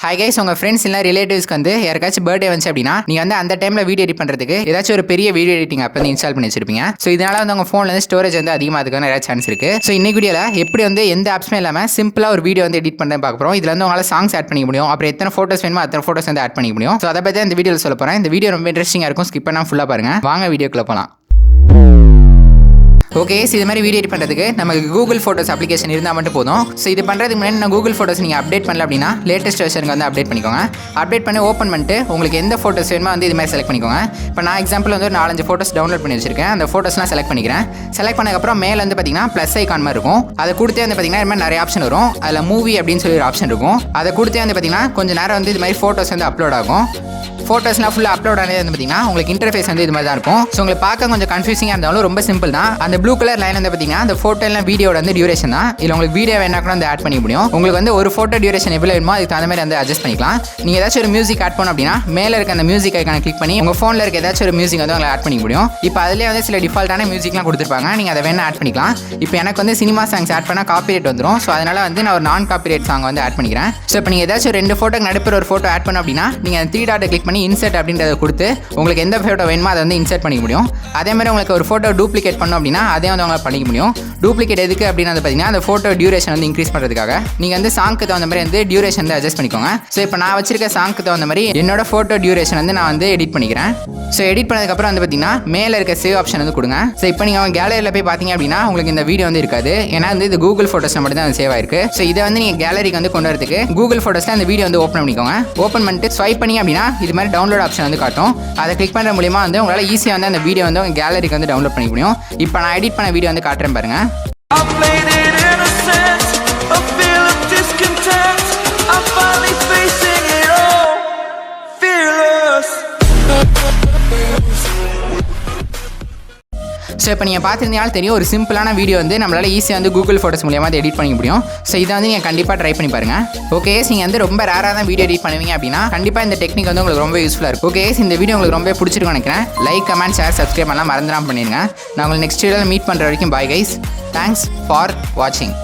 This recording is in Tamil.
ஹாய் கைஸ், உங்கள் ஃப்ரெண்ட்ஸ் இல்லை ரிலேட்டிவ்ஸ்க்கு வந்து யாருக்காச்சும் பர்த்டே வந்துச்சு அப்படின்னா நீங்கள் வந்து அந்த டைமில் வீடியோ எடிட் பண்ணுறதுக்கு ஏதாச்சும் ஒரு பெரிய வீடியோ எடிட்டிங் ஆப் வந்து இன்ஸ்டால் பண்ணி வச்சிருப்பீங்க. ஸோ இதனால் வந்து உங்கள் ஃபோனில் வந்து ஸ்டோரேஜ் வந்து அதிகமாக நிறைய சான்ஸ் இருக்குது. ஸோ இன்னைக்கு வீடியோவில் எப்படி வந்து எந்த ஆப்ஸுமே இல்லாமல் சிம்பிளாக ஒரு வீடியோ வந்து எடிட் பண்ணுறது பார்க்க போகிறோம். இதில் வந்து உங்களால் சாங்ஸ் ஆட் பண்ணிக்க முடியும். அப்புறம் எத்தனை ஃபோட்டோஸ் வேணுமோ அத்தனை ஃபோட்டோஸ் வந்து ஆட் பண்ணிக்க முடியும். ஸோ அதை பற்றி இந்த வீடியோவில் சொல்ல போகிறேன். இந்த வீடியோ ரொம்ப இன்ட்ரெஸ்டிங்காக இருக்கும். ஸ்கிப் பண்ணால் ஃபுல்லாக பாருங்கள். வாங்க வீடியோக்குள்ளே போகலாம். ஓகே, இது மாதிரி வீடியோ எடிட் பண்ணுறதுக்கு நமக்கு கூகுள் ஃபோட்டோஸ் அப்ளிகேஷன் இருந்தால் மட்டும் போதும். ஸோ இது பண்ணுறதுக்கு முன்னாடி நான் கூகுள் ஃபோட்டோஸ் நீங்கள் அப்டேட் பண்ணல அப்படின்னா லேட்டஸ்ட் வெர்ஷனுக்கு வந்து அப்டேட் பண்ணிக்கோங்க. அப்டேட் பண்ணி ஓப்பன் பண்ணிட்டு உங்களுக்கு எந்த ஃபோட்டோஸ் வேணுமோ வந்து இது மாதிரி செலக்ட் பண்ணிக்கோங்க. இப்போ நான் எக்ஸாம்பிள் வந்து ஒரு 4-5 ஃபோட்டோஸ் டவுன்லோட் பண்ணி வச்சிருக்கேன். அந்த ஃபோட்டோஸ்லாம் செலக்ட் பண்ணிக்கிறேன். செலக்ட் பண்ணதுக்கப்புறம் மேலே வந்து பார்த்தீங்கன்னா ப்ளஸ் ஐகான் மாதிரி இருக்கும். அதை கொடுத்தே வந்து பார்த்தீங்கன்னா இது மாதிரி நிறைய ஆப்ஷன் வரும். அதில் மூவி அப்படின்னு சொல்லி ஒரு ஆப்ஷன் இருக்கும். அதை கொடுத்தே வந்து பார்த்தீங்கன்னா கொஞ்சம் நேரம் வந்து இது மாதிரி ஃபோட்டோஸ் வந்து அப்லோட் ஆகும். ஃபோட்டோஸ்லாம் ஃபுல்லாக அப்லோட் ஆனது வந்து பார்த்தீங்கன்னா உங்களுக்கு இன்டர்ஃபேஸ் வந்து இது மாதிரி தான் இருக்கும். ஸோ உங்களுக்கு பார்க்க கொஞ்சம் கன்ஃபியூசிங்காக இருந்தாலும் ரொம்ப சிம்பிள் தான். அந்த ப்ளூ கலர் லைன் வந்து பார்த்தீங்கன்னா அந்த ஃபோட்டோ எல்லாம் வீடியோட வந்து டியூரேஷன் தான். இல்லை உங்களுக்கு வீடியோ வேணா கூட வந்து ஆட் பண்ணிக்க முடியும். உங்களுக்கு வந்து ஒரு ஃபோட்டோ டியூரேஷன் எவ்வளோ வேணுமோ அதுக்கு தகுந்த மாதிரி வந்து அட்ஜஸ்ட் பண்ணிக்கலாம். நீங்கள் ஏதாச்சும் ஒரு மியூசிக் ஆட் பண்ணணும் அப்படின்னா மேலே இருக்க அந்த மியூசிக் ஐக்கான கிளிக் பண்ணி உங்கள் ஃபோனில் இருக்க ஏதாச்சும் ஒரு மியூசிக் வந்து உங்களை ஆட் பண்ணிக்க முடியும். இப்போ அதிலே வந்து சில டிஃபால்ட்டான மியூசிக்லாம் கொடுத்துருப்பாங்க. நீங்கள் அதை வேணா ஆட் பண்ணிக்கலாம். இப்போ எனக்கு வந்து சினிமா சாங்ஸ் ஆட் பண்ணால் காப்பிரைட் வந்துடும். ஸோ அதனால் வந்து நான் ஒரு நான் காப்பிரைட் சாங் வந்து ஆட் பண்ணிக்கிறேன். ஸோ இப்போ நீங்கள் ஏதாச்சும் 2 ஃபோட்டோக்கு நடுப்புற ஒரு ஃபோட்டோ ஆட் பண்ணணும் அப்படின்னா நீங்கள் அந்த 3 டாட்டை கிளிக் பண்ணி இன்சர்ட் அப்படின்றத கொடுத்து உங்களுக்கு எந்த ஃபோட்டோ வேணுமோ அதை வந்து இன்சர்ட் பண்ணிக்க முடியும். அதே மாதிரி உங்களுக்கு ஒரு ஃபோட்டோ டூப்ளிகேட் பண்ணணும் அப்படின்னா அதே வந்து உங்களால் பண்ணிக்க முடியும். டூப்ளிகேட் எதுக்கு அப்படின்னு வந்து பார்த்தீங்கன்னா அந்த ஃபோட்டோ டியூரேஷன் வந்து இன்க்ரீஸ் பண்ணுறதுக்காக நீங்கள் வந்து சாங்க்கு தகுந்த மாதிரி வந்து டியூரேஷன் வந்து அட்ஜஸ்ட் பண்ணிக்கோங்க. ஸோ இப்போ நான் வச்சிருக்க சாங்க்கு தகுந்த மாதிரி என்னோட ஃபோட்டோ டியூரேஷன் வந்து நான் வந்து எடிட் பண்ணிக்கிறேன். ஸோ எடிட் பண்ணதுக்கப்புறம் வந்து பார்த்தீங்கன்னா மேலே இருக்க சேவ் ஆப்ஷன் வந்து கொடுங்க. ஸோ இப்போ நீங்கள் கேலரியில் போய் பார்த்தீங்க அப்படின்னா உங்களுக்கு இந்த வீடியோ வந்து இருக்காது. ஏன்னா வந்து இது கூகுள் ஃபோட்டோஸில் மட்டும் தான் சேவ் ஆயிருக்கு. ஸோ இதை வந்து நீங்கள் கேலரிக்கு வந்து கொண்டு வரதுக்கு கூகுள் ஃபோட்டோஸில் அந்த வீடியோ வந்து ஓப்பன் பண்ணிக்கோங்க. ஓப்பன் பண்ணிட்டு ஸ்வைப் பண்ணி அப்படின்னா இது மாதிரி டவுன்லோட் ஆப்ஷன் வந்து காட்டும். அதை கிளிக் பண்ணுற மூலியமாக வந்து உங்களால் ஈஸியாக வந்து அந்த வீடியோ வந்து உங்கள் கேலரிக்கு வந்து டவுன்லோட் பண்ணிக்க முடியும். இப்போ நான் எடிட் பண்ண வீடியோ வந்து காட்டுறேன் பாருங்கள். ஸோ இப்போ நீங்கள் பார்த்துருந்தீங்கன்னா தெரியும் ஒரு சிம்பிளான வீடியோ வந்து நம்மளால் ஈஸியாக வந்து கூகுள் ஃபோட்டோஸ் மூலியமாக வந்து எடிட் பண்ணிக்க முடியும். ஸோ இதை வந்து நீங்கள் கண்டிப்பாக ட்ரை பண்ணி பாருங்கள். ஓகே, நீங்கள் வந்து ரொம்ப ரேராக தான் வீடியோ எடிட் பண்ணுவீங்க அப்படின்னா கண்டிப்பாக இந்த டெக்னிக் வந்து உங்களுக்கு ரொம்ப யூஸ்ஃபுல்லாக இருக்கும். ஓகே, இந்த வீடியோ உங்களுக்கு ரொம்ப பிடிச்சிருக்குன்னு நினைக்கிறேன். லைக், கமெண்ட், ஷேர், சப்ஸ்கிரைப் பண்ணலாம் மறந்துடாம பண்ணிடுங்க. நான் உங்களுக்கு நெக்ஸ்ட் வீடியோவில் மீட் பண்ணுற வரைக்கும் பாய் கைஸ். தேங்க்ஸ் ஃபார் வாட்சிங்.